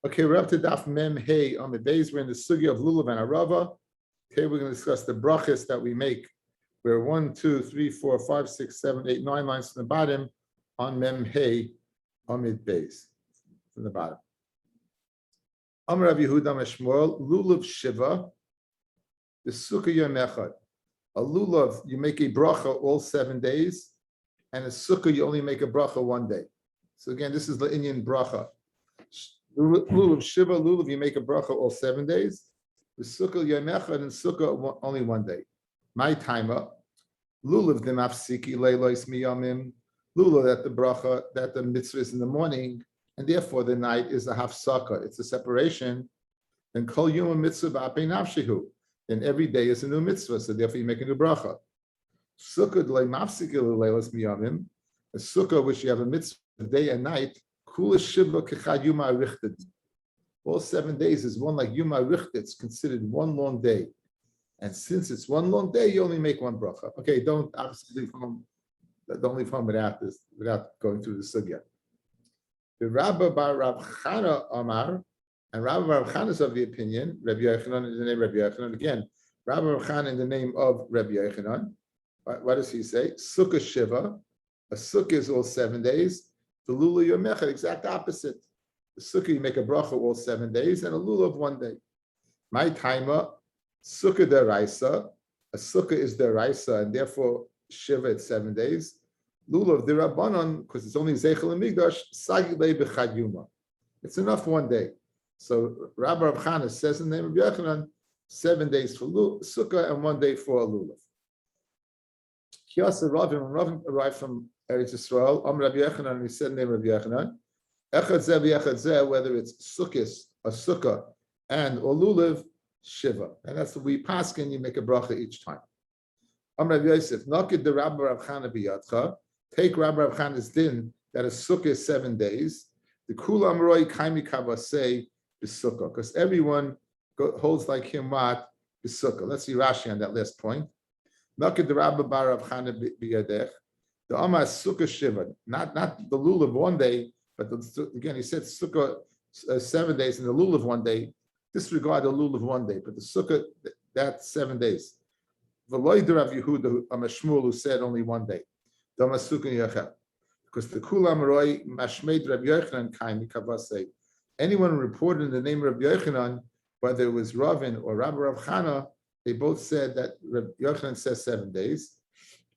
Okay, we're up to Daf Mem Hey on the days we're in the Sugya of Lulav and Arava. Okay, we're going to discuss the brachas that we make. We're 1, 2, 3, 4, 5, 6, 7, 8, 9 lines from the bottom on Mem Hey Amid Beis from the bottom. Amar Rav Yehuda Meshmuel Lulav Shiva the Sukkah Yom Echad. A lulav you make a bracha all 7 days, and a sukkah you only make a bracha one day. So again, this is the Indian bracha. Lulav Shiva, lulav, you make a bracha all 7 days. The sukkah Yom Echad and sukkah only one day. My timer, lulav demafsiki leilois miyamim, lulav that the bracha, that the mitzvah is in the morning, and therefore the night is a hafsaka. It's a separation. Then kol yom mitzvah ba'apei nafshehu. Then every day is a new mitzvah, so therefore you make a new bracha. Sukkah leimafsiki leilois miyamim, a sukkah which you have a mitzvah day and night. All 7 days is one like Yuma Richt. It's considered one long day. And since it's one long day, you only make one bracha. Okay, don't leave home without this, without going through the sugya. The Rabbi Bar Rav Chana Amar, and Rabbi Bar Rav Chana is of the opinion, Rabbi Yochanan in the name of Rabbi Yochanan. Again, Rabbi Rav Chana in the name of Rabbi Yochanan. What does he say? Sukkah Shiva. A sukkah is all 7 days. The lulav Yom Echad, exact opposite. The sukkah you make a bracha all 7 days, and a lulav one day. My timer, sukkah deraisa. A sukkah is deraisa, and therefore shiva it's 7 days. Lulav derabanan, because it's only zeichel and migdash. Sagilei b'chad yuma. It's enough one day. So Rabbi Rav Chana says in the name of Yochanan, 7 days for sukkah and 1 day for a lulav. Kiyasa Ravim arrived from Eretz Yisrael. Rabbi Yochanan, he said in the name of Yochanan, Echad Zeh v'Echad Zeh, whether it's sukkis, a sukkah, and or lulav, shiva. And that's what we paskin, you make a bracha each time. Rabbi Yosef, Nakid the Rabbi Rav Chana b'yadcha, take Rabbi Rav Chana's din, that a sukkah is 7 days, the kulam roi kaimi kavasei b'sukkah, because everyone holds like him what b'sukkah. Let's see Rashi on that last point. Nakid the Rabbi Bar Rav Chana b'yadech, the Amar Sukkah Shiva, not the lulav one day, but again he said Sukkah 7 days and the lulav one day. Disregard the lulav one day, but the Sukkah that's 7 days. V'loy de Rav Yehuda Amashmuel who said only 1 day. The Amar Sukkah Yachel, because the Kulam Roi Mashmeid Rav Yochanan Kaimi Kavasei. Anyone who reported in the name of Rav Yochanan, whether it was Ravin or Rabbi Rav Chana, they both said that Rav Yochanan says 7 days.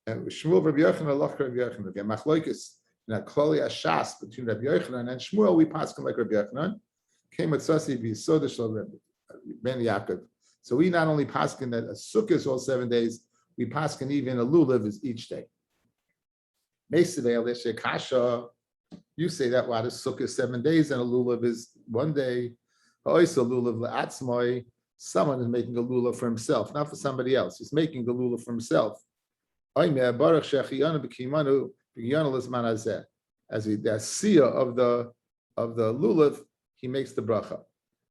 And Shmuel Rabbi Yochanan, Allah Rabbi Yochanan. Again, Machloikis, Klali Ashas between Rabbi Yochanan and Shmuel, we pass him like Rabbi Yochanan. Came with Sasi B'Yisoda Shel Ben Yaakov. So we not only pass him that a sukkah is all 7 days, we pass him even a lulav is each day. Mesidei Kasha, you say that what a sukkah is 7 days and a lulav is 1 day. Also lulav la'atzmoi, someone is making a lulav for himself, not for somebody else. He's making the lulav for himself. As the seer of the lulav, he makes the bracha.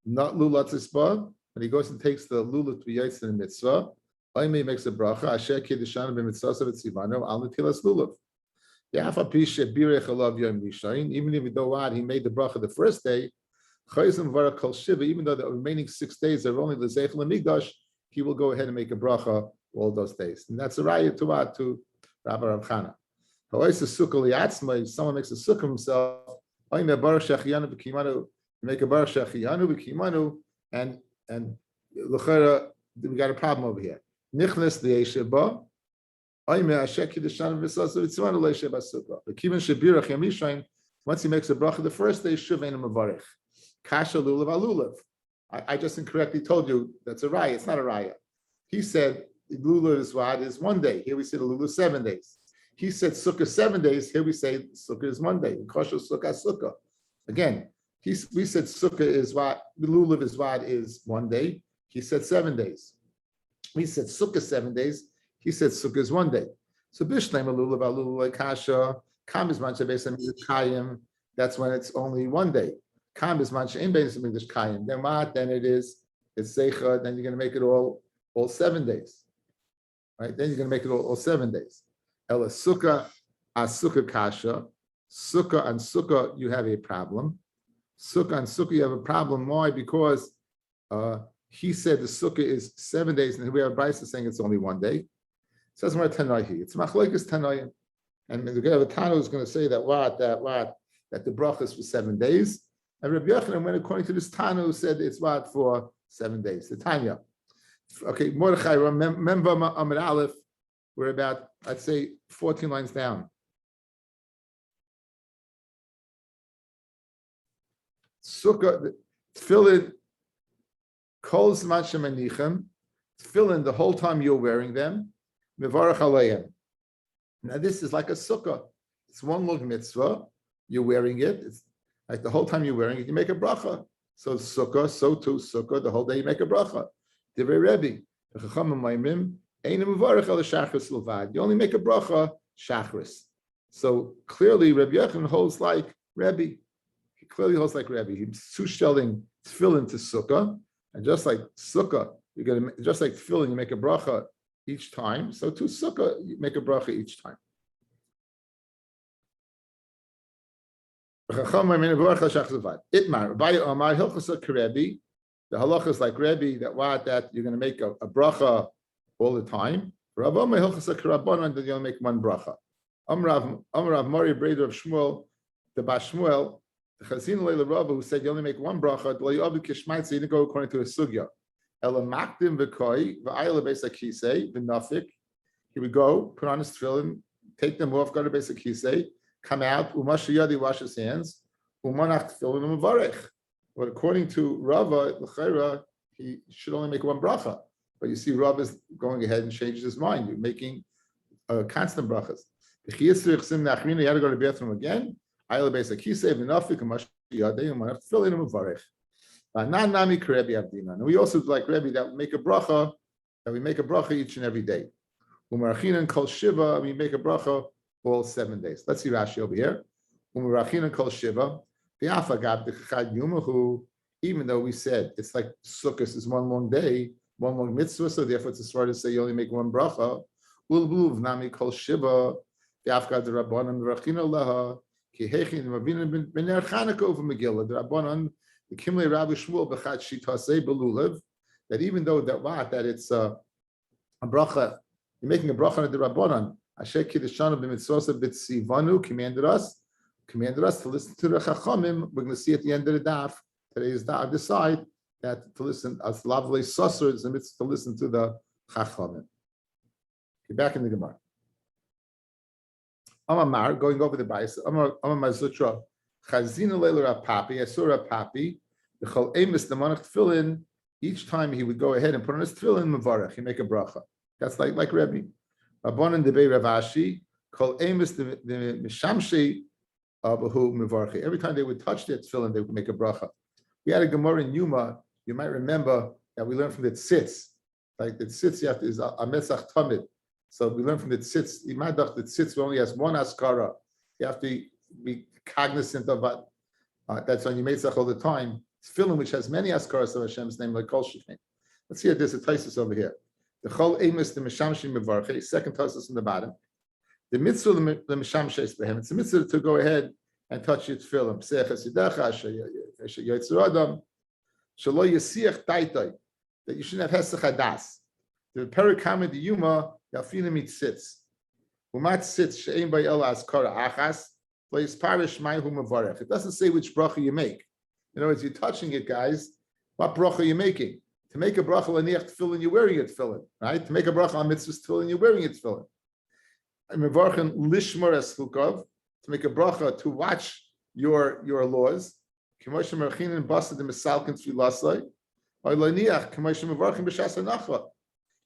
Not lulat isba, when he goes and takes the lulav to be yaitz in the mitzvah, Oime makes a bracha. Asher kiddushan b'mitzvah v'tzivano al netilas lulav. Even if he made the bracha the first day, even though the remaining 6 days are only the zeichel and migdash, he will go ahead and make a bracha all those days. And that's a raya to Rabbi Rav Chana. If someone makes a sukkah himself, make a baruch shechiyanu b'kimanu, and l'chera, we got a problem over here. Nichnas li'esheba, once he makes a bracha the first day, shuvein mavarich. Kasha lulav alulav. I just incorrectly told you that's a raya. It's not a raya. He said lulav is what is 1 day. Here we say the lulav 7 days. He said sukkah 7 days. Here we say sukkah is 1 day. Kosher sukkah sukkah. Again, we said sukkah is what the lulav is what is 1 day. He said 7 days. We said sukkah 7 days. He said sukkah is 1 day. So bishleim lulav alulav kasha kam is mancha beis kayim. That's when it's only 1 day. Kam is mancha in beis kayim. Then what? Then it's zeicha. Then you're going to make it all 7 days. Right? Then you're going to make it all 7 days. Ela sukkah, sukkah kasha, sukkah and sukkah, you have a problem. Sukkah and Sukkah, you have a problem. Why? Because he said the Sukkah is 7 days, and we have a Brisa saying it's only 1 day. It says more Tanaihi. It's Machlokes Tanaim. And the guy of a Tana is going to say that the bracha is for 7 days. And Rabbi Yochanan went according to this Tana who said it's for 7 days. The Tanya. Okay, Mordechai, remember Amid Aleph, we're about, I'd say, 14 lines down. Sukkah, tefillin, kol zman shemanichem, tefillin the whole time you're wearing them, mevarach aleihem. Now this is like a sukkah. It's one long mitzvah. You're wearing it. It's like the whole time you're wearing it, you make a bracha. So sukkah, so too sukkah, the whole day you make a bracha. Divrei Rebbe, the Chachamim Maimrim, ein mevarach al shachris levad. You only make a bracha shachris. So clearly, Rabbi Yochanan holds like Rebbe. He clearly holds like Rebbe. He's sushelling tefillin to sukkah, and just like sukkah, you're gonna just like tefillin, you make a bracha each time. So to sukkah, you make a bracha each time. Itmar, the halacha is like Rebbe that you're going to make a bracha all the time. Rabbi that you'll make one bracha. Amrav Mori Breder of Shmuel, the Bashmuel, the Chazin Leila Rabbi who said you only make one bracha. You didn't go according to a sugya. He would go, put on his tefillin, take them off, go to basic kisei, come out, umashiyadi, wash his hands, umanach tefillin umavarech. But according to Rava, l'chayra, he should only make one bracha. But you see, Rava is going ahead and changes his mind. You're making constant brachas. He had to go to the bathroom again. Ayla basic kisei, v'nafik, umashiyadi, umanach tefillin umavarech. And we also like Rebbe that we make a bracha each and every day. Umarachinan kol shiva, we make a bracha all 7 days. Let's see Rashi over here. Umarachinan kol shiva, even though we said it's like Sukkot is one long day, one long mitzvah, so therefore it's smart to say you only make one bracha. Ulbuv nami kol shiva, the rabbanon rachina laha, ki hechin mavinin b'ner Chanukah over Megillah, the rabbanon. The Kimle Rabbi Shmuel b'chad shitasei belulev, that even though that it's a bracha, you're making a bracha on the Rabbanan. Asher kiddeshanu b'mitzvosa b'tzivanu commanded us to listen to the Chachamim. We're going to see at the end of the daf today's daf decide that to listen as lavlei sasur is a mitzvah to listen to the Chachamim. Okay, back in the Gemara. Amar going over the Bais. Amar Mazutra. Chazina leila Rav Papi, I saw Rav Papi, the chol emes the manach tefillin, each time he would go ahead and put on his tefillin mevarach, he make a bracha. That's like Rebbe. Rabbanan debei Rav Ashi, chol emes the mishamshi abahu mevarach. Every time they would touch their tefillin, they would make a bracha. We had a Gemara in Yuma, you might remember that we learned from the tzitz. Like the tzitz is a metzach tamid. So we learned from the tzitz, imadach the tzitz only has one askara. You have to be cognizant of that's on your Meitzach all the time. Tefillin, which has many askaras of Hashem's name, like Kol Shechem. Let's see if there's a Taisus over here. The Chol Emes the Mishamshim Mevarche, second Taisus in the bottom. The mitzvah the Mishamshes for him. It's a mitzvah to go ahead and touch your tefillin. Pseach Hasidacha, Yotzur Adam, Shalo Yasiach Taitai, that you shouldn't have Hesach Hadas. The Perikam the Yuma Yafinim it sits. Umat sits Shein by El Askara Achas. It doesn't say which bracha you make. In other words, you're touching it, guys. What bracha are you making? To make a bracha l'niach tefillin, you're wearing it tefillin, right? To make a bracha on mitzvah tefillin, you're wearing it tefillin. Mevarchen lishmar es chukov, to make a bracha to watch your laws. K'moshe merchinin basa de misalkin tfilasai, or l'niach k'moshe mevarchen b'shas hanachla.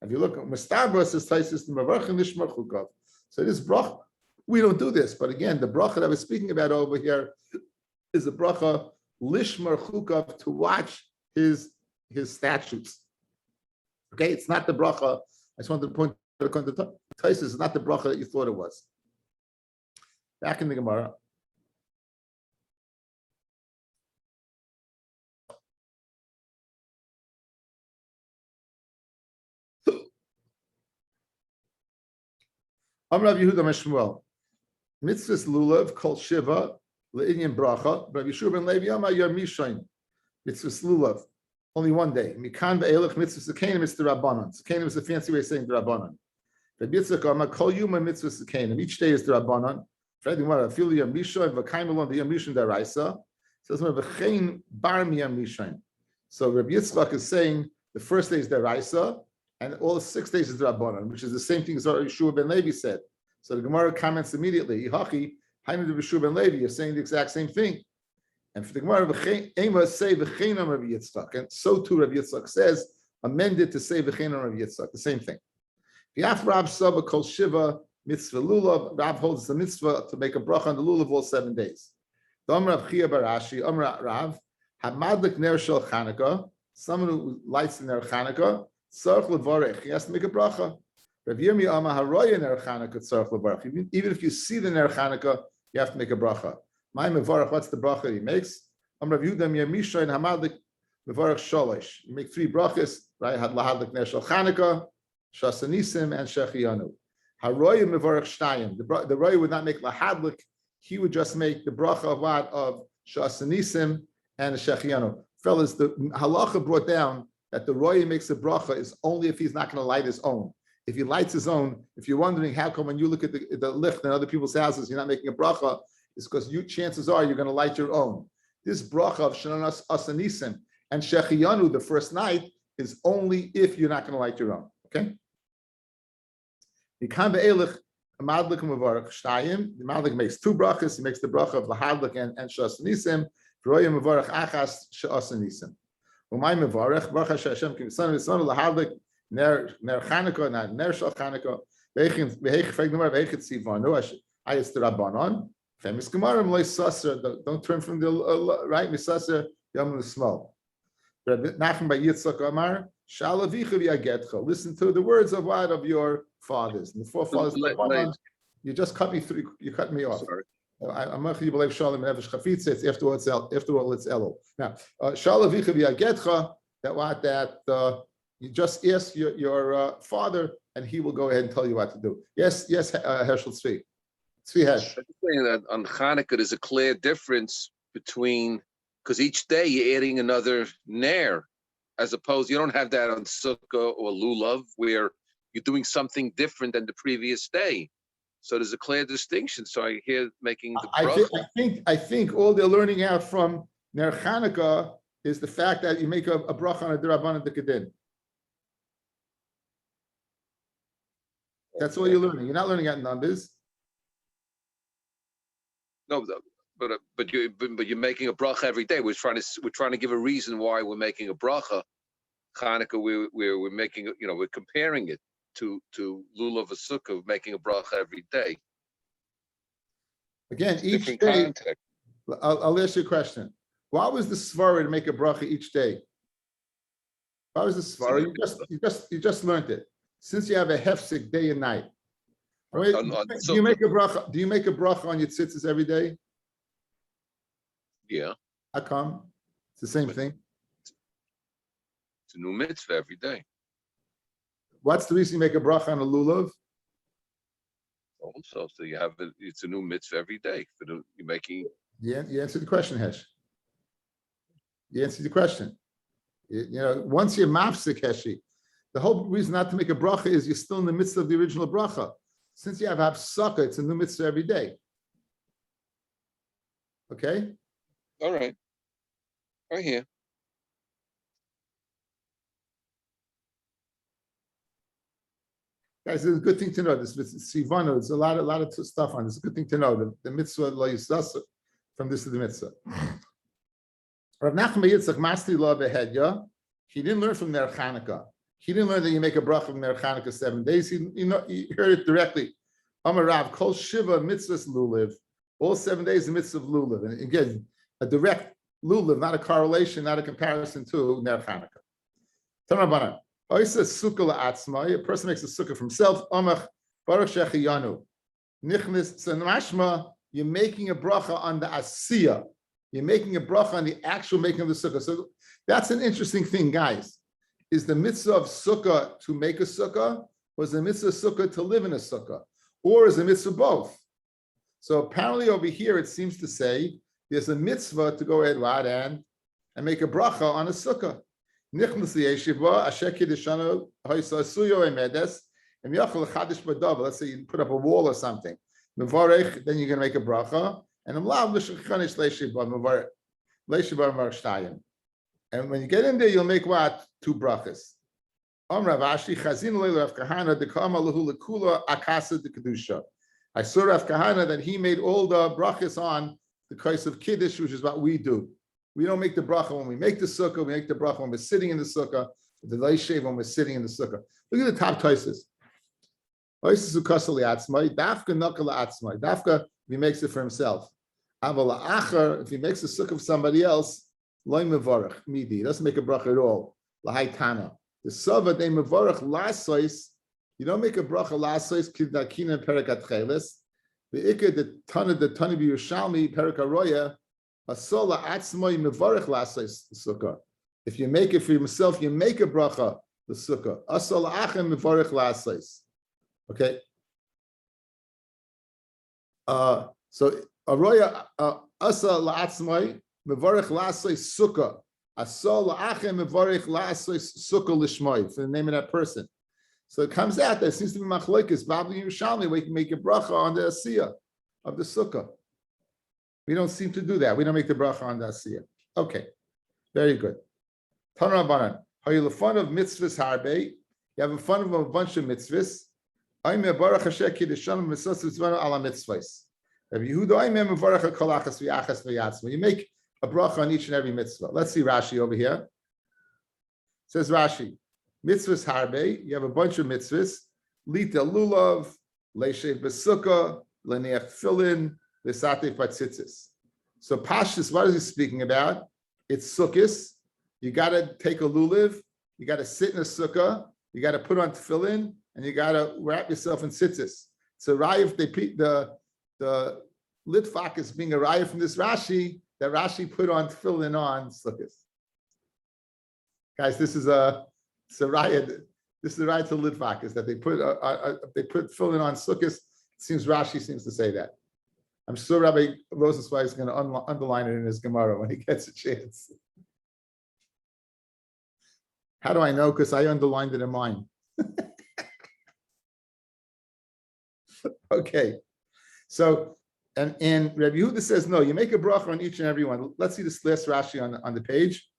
If you look at Mustabra says Taisus the mevarchen lishmar chukov. So this bracha. We don't do this, but again, the bracha that I was speaking about over here is a bracha lishmar chukav, to watch his statutes. Okay, it's not the bracha. I just wanted to point out to Taisus, it's not the bracha that you thought it was. Back in the Gemara. Amrav Yehuda Meshmuel. Mitzvahs lulav kol shiva le'inyan bracha. Rabbi Yeshua ben Levi Amar Yom Rishon mitzvah lulav. Only one day. Mikan ve'elech mitzvah sekenim is the Rabbanon. Sekenim is a fancy way of saying the Rabbanon. Rabbi Yitzchak Amar kol yuma mitzvah sekenim. Each day is the Rabbanon. Fred Gemara fil Yom Rishon v'kaim alon the Yom Rishon daraisa. Says v'chein bar Yom Rishon. So Rabbi Yitzchak is saying the first day is daraisa, and all 6 days is the Rabbanon, which is the same thing as what Yeshua ben Levi said. So the Gemara comments immediately, Yihachi, Hainu de Yeshua ben Levi, you're saying the exact same thing. And for the Gemara, Ema say v'cheinam Rabbi Yitzchak, and so too Rabbi Yitzchak says, amended to say v'cheinam Rabbi Yitzchak, the same thing. V'yaf Rav Saba kol shiva mitzvah lulav, Rav holds the mitzvah to make a bracha on the lulav all 7 days. Dom Rav Chia Barashi, Rav, Hamadlik ner shel Chanukah, someone who lights the ner Chanukah, tzarich levarech, he has to make a bracha. Rav Yirmi Amar haroya ner Chanukah tzarich levarech. Even if you see the ner Chanukah, you have to make a bracha. My mevarach, what's the bracha he makes? Rav Yudam Yamisha and Hamadlik mevarach sholosh. You make 3 brachas, right? Had lahadlik ner shel Chanukah, shasanisim, and shechiyanu. Haroya mevarach shtayim. The roya would not make lahadlik. He would just make the bracha of what? Of shasanisim and shechiyanu. Fellas, the halacha brought down that the roya makes a bracha is only if he's not going to light his own. If he lights his own, if you're wondering how come when you look at the licht in other people's houses, you're not making a bracha, it's because chances are you're going to light your own. This bracha of Shananas Asanisim and Shechiyanu the first night is only if you're not going to light your own. Okay? The Madlik makes 2 brachas. He makes the bracha of the Hadlik and Shasanisim. Roya Mevarach Achas Shasanisim. Umay Mevarach Bracha Hashem Kim Son Lahadlik Ner Chanukah not Ner Shal Chanukah. Veich Feg Gemara Veich Tzivanu Ayis Rabbanon. Famous Gemara Mlei Saser. Don't turn from the right Misaser Yom L'Smol. Nachum by Yitzchak Amar Shalavicha V'Yagetcha. Listen to the words of what of your fathers. And the 4 fathers. You just cut me through. You cut me off. Sorry. I'm not believe Shalom and Nefesh Chafitz. It's after all it's Elul. Now, Shalavicha V'Yagetcha. That you just ask your father, and he will go ahead and tell you what to do. Yes, Herschel Tzvi. Tzvi Hesh. I'm saying that on Hanukkah, there's a clear difference between, because each day you're adding another Ner, as opposed, you don't have that on Sukkah or Lulav, where you're doing something different than the previous day. So there's a clear distinction. So I hear making the bracha. I think all they're learning out from Ner Hanukkah is the fact that you make a bracha on a D'Rabbanan D'Kedin. That's all you're learning. You're not learning out numbers. No, but you're making a bracha every day. We're trying to give a reason why we're making a bracha. Hanukkah, we're making, we're comparing it to Lulav Sukkah, making a bracha every day. Again, each day. I'll ask you a question. Why was the svara to make a bracha each day? Why was the svara? You just learned it. Since you have a hefsek day and night, right? Do you make a bracha? Do you make a bracha on your tzitzis every day? Yeah. How come? It's the same thing. It's a new mitzvah every day. What's the reason you make a bracha on a lulav? Also, so you have it's a new mitzvah every day. You're making. You answered the question, Hesh. You answered the question. Once you're mafsik, Heshi, the whole reason not to make a bracha is you're still in the midst of the original bracha. Since you have hafsaka, it's a new mitzvah every day. Okay? All right. Right here. Guys, it's a good thing to know. This Sivano, it's a lot of stuff on this. It's a good thing to know. The mitzvah lo yisasa, from this to the mitzvah. Rav Nachman Yitzchak Masti lo behedya. He didn't learn from Ner Chanukah. He didn't learn that you make a bracha from Ner Chanukah 7 days. He heard it directly. Amar Rav Kol Shiva mitzvahs lulav. All 7 days the mitzvah of lulav. And again, a direct lulav, not a correlation, not a comparison to Ner Chanukah. Tanabana. Oisa sukkah la'atzma. A person makes a sukkah for himself. Amach baruch shechiyanu. Nichnis. So mashma, you're making a bracha on the asiyah. You're making a bracha on the actual making of the sukkah. So that's an interesting thing, guys. Is the mitzvah of sukkah to make a sukkah, or is the mitzvah of sukkah to live in a sukkah? Or is the mitzvah both? So apparently over here it seems to say there's a mitzvah to go ahead and make a bracha on a sukkah. Let's say you put up a wall or something. Then you're going to make a bracha. And when you get in there, you'll make what? 2 brachas. I saw Rav Kahana that he made all the brachas on the case of Kiddush, which is what we do. We don't make the bracha when we make the sukkah. We make the bracha when we're sitting in the sukkah. The leishev when we're sitting in the sukkah. Look at the top toises. Dafka, if he makes it for himself. If he makes a sukkah of somebody else, loy mevarach midi. He doesn't make a bracha at all. Lahaitana. The sava de mevarach lasois. You don't make a bracha lasois kidakina perikat cheles. The ikka the tana b'Yerushalmi perikat roya. Asola atzmoi mevarach lasois sukkah. If you make it for yourself, you make a bracha the sukkah. Asola achem mevarach lasois. Okay. So aroya asa la'atzmoi mevarach lasois sukkah. Asol la'achem mevarach lasois sukkah lishmoi, for the name of that person. So it comes out that it seems to be machlokes Babli Yerushalmi where you can make a bracha on the asiyah of the sukkah. We don't seem to do that. We don't make the bracha on the asiyah. Okay, very good. Tanra Banan, how you have fun of mitzvahs harbe? You have fun of a bunch of mitzvahs. I'm a baruch Hashem kiddushan mitzvahs mitzvah ala mitzvahs. Rabbi Yehuda, I'm a baruch kolachas v'achas v'yatzma. You make a bracha on each and every mitzvah. Let's see Rashi over here. Says Rashi, mitzvahs harbe. You have a bunch of mitzvahs. Lita lulav, leishev besukah, leneach tefillin, lesate patzitzis. So Pashtus, what is he speaking about? It's sukkahs. You got to take a lulav. You got to sit in a sukkah. You got to put on tefillin, and you got to wrap yourself in tzitzis. So Raya, the Litvak is being a Raya from this Rashi, that Rashi put on tefillin on sukkahs. Guys, this is a Raya. This is a Raya to Litvak, is that they put tefillin on sukkahs. It seems Rashi seems to say that. I'm sure Rabbi Rosenzweig is going to underline it in his Gemara when he gets a chance. How do I know? Because I underlined it in mine. Okay. So, and Rabbi Yehuda says, no, you make a bracha on each and every one. Let's see this last Rashi on the page.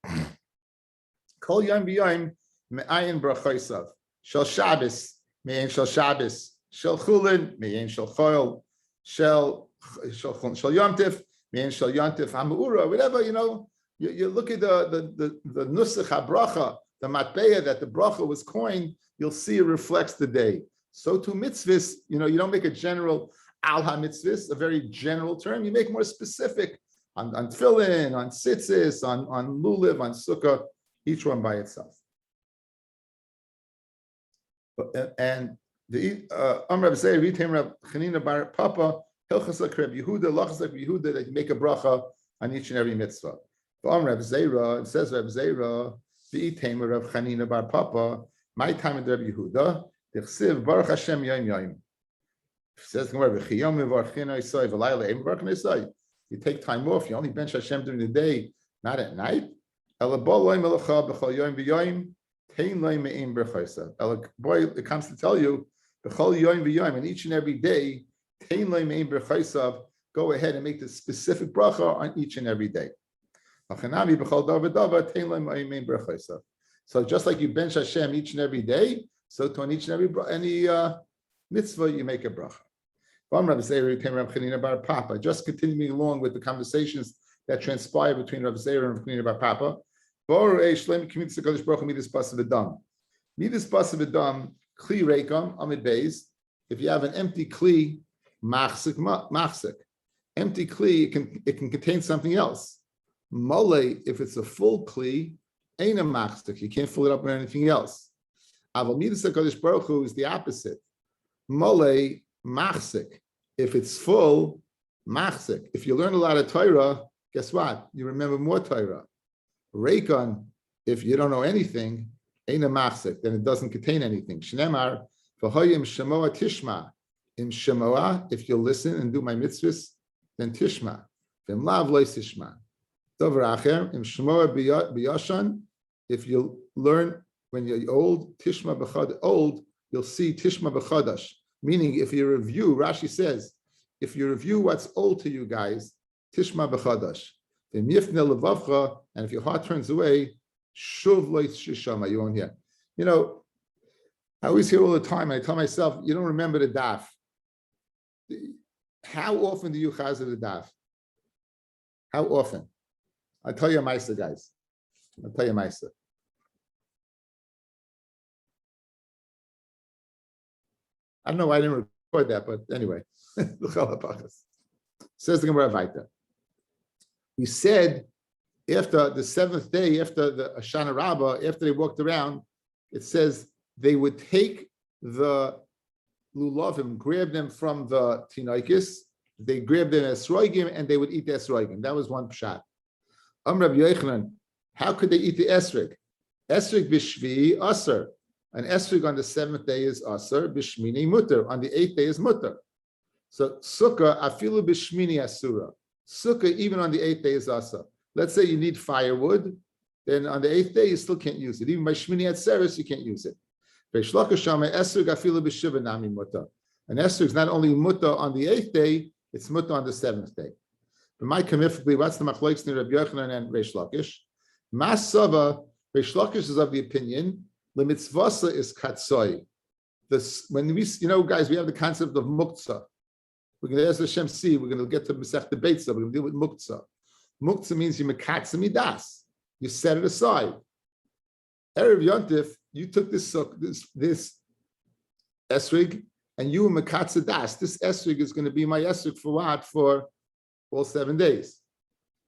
Kol yom b'yom me'ayin brachosav. Shel Shabbos, me'ayin shel Shabbos. Shel Chulin, me'ayin shel Chol. Shel Yom Tif, me'ayin shel Yom Tif. Hamura, whatever, you look at the nusach habracha, the matbeya that the bracha was coined, you'll see it reflects the day. So to mitzvahs, you don't make a general al ha-mitzvahs, a very general term. You make more specific on tefillin, on tzitzis, on lulav, on sukkah, each one by itself. And the Amrav Zeir, Ritem Rav Chanina Bar Papa, Hilchas like Reb Yehuda, Lachas like Yehuda, that you make a bracha on each and every mitzvah. The Amrav Zeira, it says Rav Zeira, the Item Rav Chanina Bar Papa, my time in Reb Yehuda, the Chsiv Baruch Hashem Yom Yom. It says you take time off, you only bench Hashem during the day, not at night. Boy, it comes to tell you, and each and every day, go ahead and make the specific bracha on each and every day. So just like you bench Hashem each and every day, so to on each and every mitzvah you make a bracha. Just continuing along with the conversations that transpire between Rav Zeir and Rav Chanina Bar Papa. Midas basav kli reikam amid beis. If you have an empty kli, machzik. Empty kli, it can contain something else. Mole, if it's a full kli, ain't a machzik. You can't fill it up with anything else. Aval midas HaKadosh Baruch Hu is the opposite. Mole, machzik. If it's full, machzik. If you learn a lot of Torah, guess what? You remember more Torah. Reikon, if you don't know anything, ain't a machzik, then it doesn't contain anything. Shnemar, v'hoyim shemoa tishma. In shemoa, if you'll listen and do my mitzvahs, then tishma. V'im lav lo yisishma. Dover acher im shmor b'yashan. If you learn when you're old, tishma b'chad old, you'll see tishma b'chadash. Meaning, if you review, Rashi says, if you review what's old to you guys, tishma b'chadash. V'im yifne levavcha, and if your heart turns away, shuv lo yishama. You won't hear. You know, I always hear all the time. I tell myself, you don't remember the daf. How often do you chazer the daf? How often? I'll tell you a ma'aser, guys. I'll tell you a ma'aser. I don't know why I didn't record that, but anyway. Says the Gemara Vaita. We said after the seventh day, after the Hoshana Rabbah, after they walked around, it says they would take the lulavim, grab them from the tinaikis, they grabbed them as esroigim, and they would eat the esroigim. That was one pshat. Rabbi Yochanan, how could they eat the esrig? Esrig b'shvi aser. An esrig on the seventh day is aser, b'shmini mutter. On the eighth day is mutter. So sukkah afilu b'shmini asura. Sukkah even on the eighth day is aser. Let's say you need firewood, then on the eighth day you still can't use it. Even by shmini atzeres you can't use it. An esrig is not only mutter on the eighth day, it's mutter on the seventh day. But my kamifically, what's the machlokes in Rabbi Yochanan and Reish Lakish? Masava, Reish Lakish is of the opinion, the mitzvasa is katsoi. This, when we, you know, guys, we have the concept of muktzah. We're going to, as Hashem see, we're going to get to Masech the Beitza, we're going to deal with muktzah. Muktzah means you mekatza midas. You set it aside. Erev Yontif, you took this esrig, and you mekatza das. This esrig is going to be my esrig for what? For all 7 days.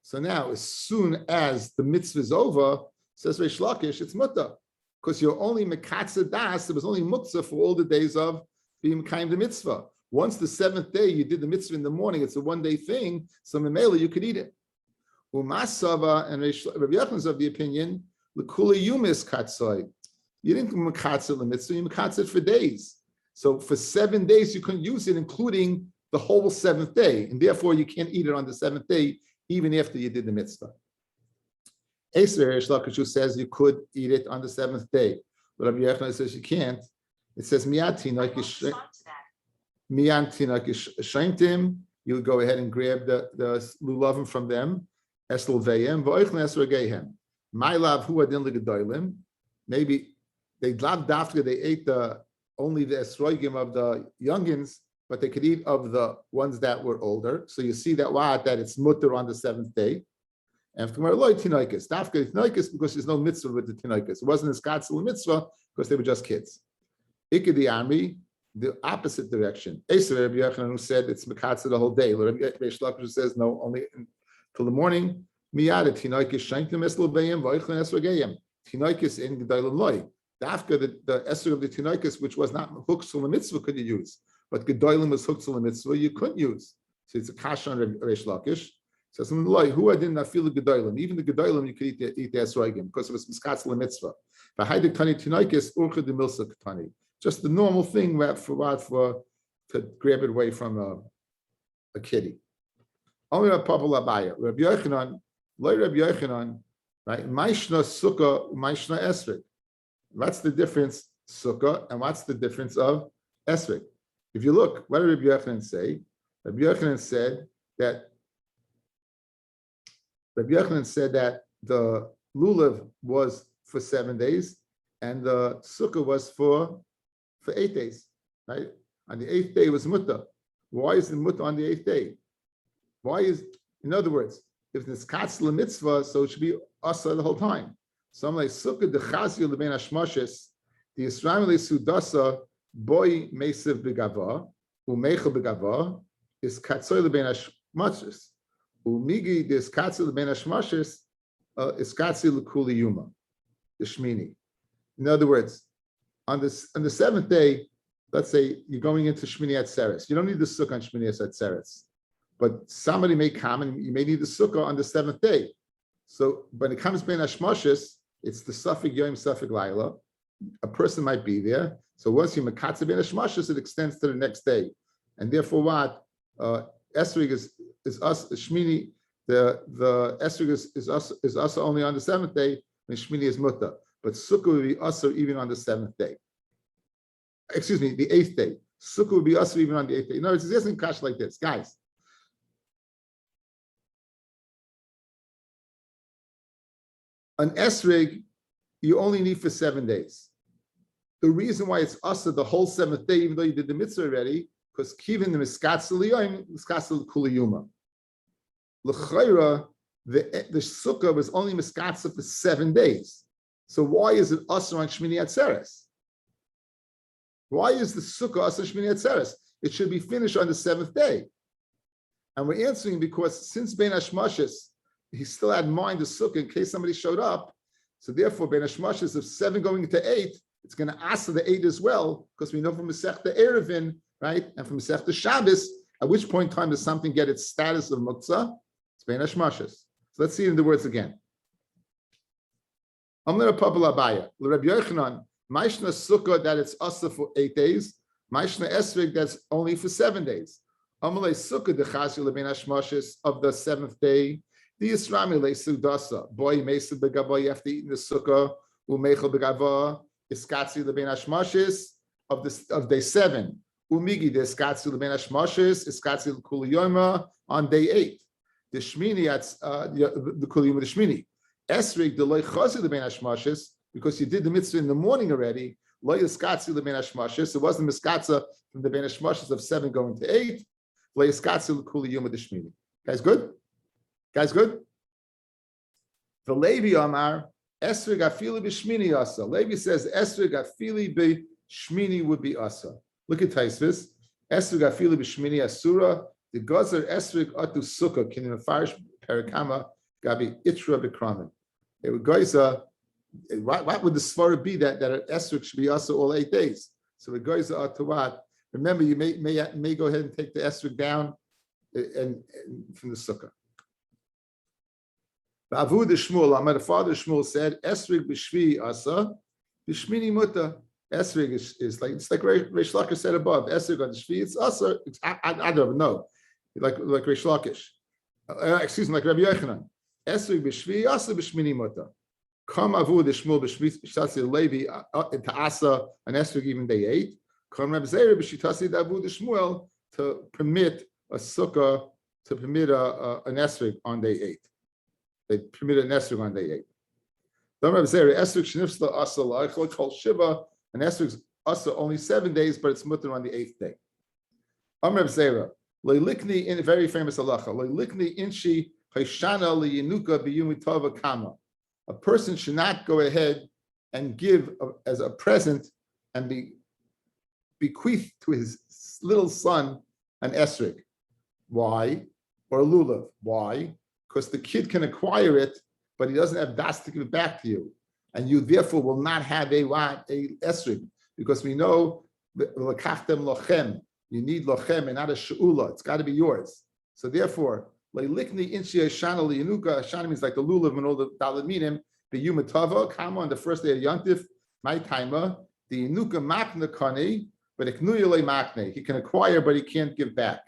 So now, as soon as the mitzvah is over, says Reish Lakish, it's mutter, because you're only mekatza das. It was only muktzah for all the days of being kind of mitzvah. Once the seventh day you did the mitzvah in the morning, it's a 1 day thing. So memela you could eat it. Umasava and Rabbi Yochanan is of the opinion l'kula yumis katzoi. You didn't mekatza the mitzvah, you mekatza it for days. So for 7 days you couldn't use it, including the whole seventh day, and therefore you can't eat it on the seventh day, even after you did the mitzvah. Eser Reish Lakish says you could eat it on the seventh day, but Rabbi Yochanan says you can't. It says miyat tinok. You go ahead and grab the lulavim from them. Esluvayim v'oichlin esrogeihem. My love who adin legedolim. Maybe they loved after they ate only the esrogim of the youngins, but they could eat of the ones that were older. So you see that it's mutter on the seventh day. And tinoikis, dafka tinoikis, because there's no mitzvah with the tinoikis. It wasn't a skatzel mitzvah because they were just kids. Ikedi Amri, the opposite direction. Eser Rabbi Yochanan who said it's mekatza the whole day. Rabbi Reish Lakish says no, only till the morning. Miyad tinoikis shanktim eslo beyim v'oichlin esrogeyim. Tinoikis in gedolim loy. Dafka the esrog of the tinoikis, which was not hooked to the mitzvah, could you use? But gedolim was hooked to the mitzvah, you couldn't use. So it's a kasha on Reish Lakish. So something like who I didn't feel the gedolim. Even the gedolim you could eat the esrogim because it was miskatz the mitzvah. But haydik tani tinoikis urcha de milsa tani. Just the normal thing for to grab it away from a kiddie. Only a papa labaya. Rabbi Yochanan, Rabbi Yochanan, right? Maishna sukkah, maishna esrik. What's the difference, sukkah, and what's the difference of esrik? If you look, what did Rabbi Yochanan say? Rabbi Yochanan said that the lulav was for 7 days, and the sukkah was for 8 days, right? On the 8th day it was mutter. Why is it mutter on the 8th day? In other words, if it's katzla mitzvah, so it should be asa the whole time. So I'm like, sukkah dechazil lebein hashmoshes, the Yisrael sudasa boy meisiv begava, umeichel begava, is katzol lebein hashmoshes. Umigi this katzil lebein hashmoshes is katzil lekuli yuma, the shmini. In other words, on the 7th day, let's say you're going into Shmini Atzeres. You don't need the sukkah on Shmini Atzeres, but somebody may come and you may need the sukkah on the 7th day. So when it comes Ben Hashmoshes, it's the Safik Yom Safik Laila. A person might be there. So once you Makatza Ben Hashmoshes, it extends to the next day. And therefore what? Esrig is us, Shmini, the esrog is also only on the seventh day, and Shmini is muta. But Sukkah would be also even on the seventh day. Excuse me, the eighth day. Sukkah would be also even on the eighth day. In other words, it's just in kash like this, guys. An esrog you only need for 7 days. The reason why it's asa the whole seventh day, even though you did the mitzvah already, because kivin the miskatzel liyom, miskatzel kuliyuma. L'chayra, the sukkah was only miskatzel for 7 days. So why is it asa on Shmini Atzeres? Why is the sukkah asa Shmini Atzeres? It should be finished on the seventh day. And we're answering because since Ben Hashmashis, he still had in mind the sukkah in case somebody showed up. So therefore, Ben Hashmashis of 7 going into 8, it's going to asa the 8 as well, because we know from Masechta Erevin, right, and from Masechta Shabbos, at which point in time does something get its status of muktzah? It's Ben Hashmashis. So let's see it in the words again. Amler Pabla Abaya, Rabbi Yochanan, Maishna Sukkah that it's asa for 8 days, Maishna Esrig that's only for 7 days. Amalei Sukkah dechasi lebein hashmashis of the 7th day. The Yisrami leisudasa boy mesa begava you have to eat in the Sukkah umechel begava iskatzi lebein hashmashis of day 7. Umigi the iskatzi lebein hashmashis iskatzi kuliyoma on day 8. The Shmini the kuliyoma the Shmini. Esrig the loy chazi lebein hashmashis because you did the mitzvah in the morning already. Loy iskatzi lebein hashmashis. It wasn't miskatza from the bein hashmashis of 7 going to 8. Loy iskatzi kuliyoma the Shmini. Guys, good. Guys, good? The Levi Amar, Esrig Afili b'Shmini Asa. Levi says Esrig Afili b'Shmini would be Asa. Look at Taisvis. Esrig Afili b'Shmini Asura. The Gazer Esrig Atu Sukkah. Can you farish Parakama Gabi Itra b'Kramen? It would Gaza. What would the svara be that an Esrig should be Asa all 8 days? So the Gaza Atu what? Remember, you may go ahead and take the Esrig down and from the Sukkah. The father Shmuel said, "Esrig b'shvi asa, b'shmini muta." Esrig is like it's like Reish Lakish said above. Esrig on the shvi, it's asa. It's I don't know, like Reish Lakish. Excuse me, like Rabbi Yochanan. Esrig b'shvi asa b'shmini muta. Come avu the Shmuel b'shvi b'shtasi Levi into asa and Esrig even day 8. Come Rabbi Zera b'shtasi avu the Shmuel to permit a sukkah to permit an Esrig on day 8. They permitted an esrog on day 8. Don't remember say esrog shnifsla asa la'achol kol shiva. An esrog's asa only 7 days, but it's mutter on the 8th day. Amr Zera le'likni in very famous halacha le'likni inshi hayshana le'yenuka b'yumitava kama. A person should not go ahead and give as a present and bequeath to his little son an esrog. Why? Or a lulav. Why? Because the kid can acquire it, but he doesn't have das to give it back to you, and you therefore will not have a esrog, because we know lekachtem lochem. You need lochem and not a sheula. It's got to be yours. So therefore, leilikni inshi shana liyanuka. Shana means like the lulav and all the dalad minim. The yumatava kama on the first day of Yontif. My timer the yanuka makne kani, but eknuya le makne. He can acquire, but he can't give back.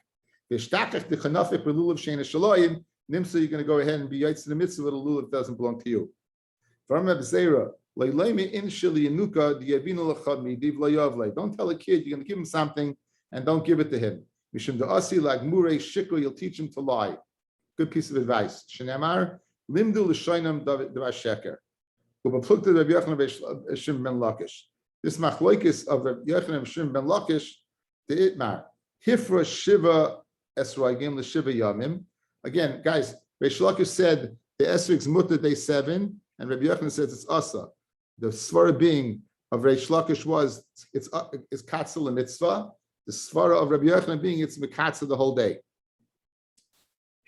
V'shtakach the chanafik b'lulav sheina shaloyim. Nimsa, you're going to go ahead and be yaitz in the mitzvah of a lulav that doesn't belong to you. Don't tell a kid you're going to give him something and don't give it to him. You'll teach him to lie. Good piece of advice. Shenamar limdu l'shoinam davasheker. This machloikis of Rabbi Yochanan Shimon ben Lakish the itmar hifra shiva esragim l'shiva yamim. Again, guys, Reish Lakish said the esrig's mutter day 7, and Rabbi Yochanan says it's asa. The svara being of Reish Lakish was it's katzel mitzvah. The svara of Rabbi Yochanan being it's mekatzel the whole day.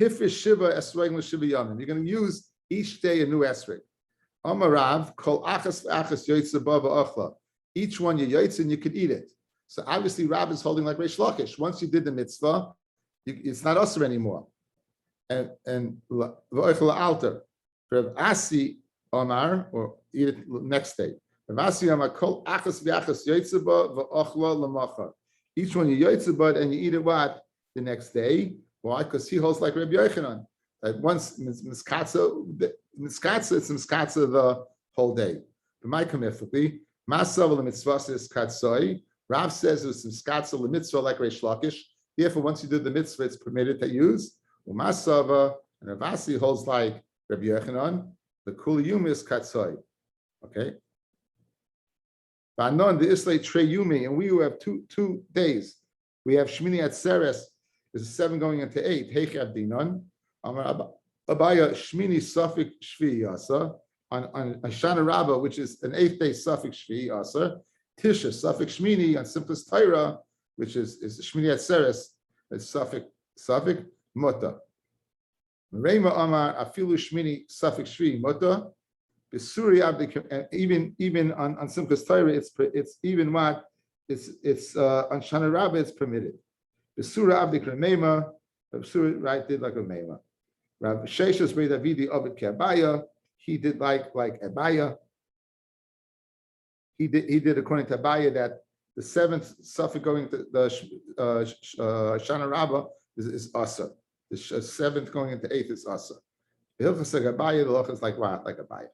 Hifrish shiva esrog l'shiva yamim. You're going to use each day a new esrig. Amarav kol achas yoytze bava achla. Each one you yoytze and you could eat it. So obviously Rav is holding like Reish Lakish. Once you did the mitzvah, it's not asa anymore. And v'oichel alter, Rav Asi Omar, or eat it next day. Rav Asi Omar kol achas v'achas yotzeba v'ochla l'macha. Each one you yotzeba and you eat it what the next day. Why? Because he holds like Rabbi Yochanan. Once miskatsa, it's miskatsa the whole day. But my comifly, masav l'mitzvah is katsoi. Rav says it's miskatsa l'mitzvah like Reish Lakish. Therefore, once you do the mitzvah, it's permitted to use. Umasava and Ravasi holds like Rabbi Yochanan. The kuliyum is katsoi. Okay. Banon the Islay Trey Yumi, and we have two days. We have Shmini Atzeres, is 7 going into 8. Heichav Dinon. Abaya Shmini Safik Shvi Yasa. On Shana Rabbah, which is an 8th day Safik Shvi Yasa. Tisha Safik Shmini on Simplest Torah, which is Shmini Atzeres, is Safik Mota. Merema Amar Afilu Shmini Safik Shvi Mota. Besuri Abdik, and even on Simchas Torah, it's even what it's on Shana Rabbah it's permitted. Besura Abdik Remema, Besura right did like a Mema. Rav Sheshas Rei Davidi Ovid Ke'Abaya, he did like Abaya. He did according to Abaya that the 7th suffix going to the Shana Rabbah is Asa. The 7th going into 8th is Asa. The Hilchas Abaya, the Hilchas like what? Like Abaya.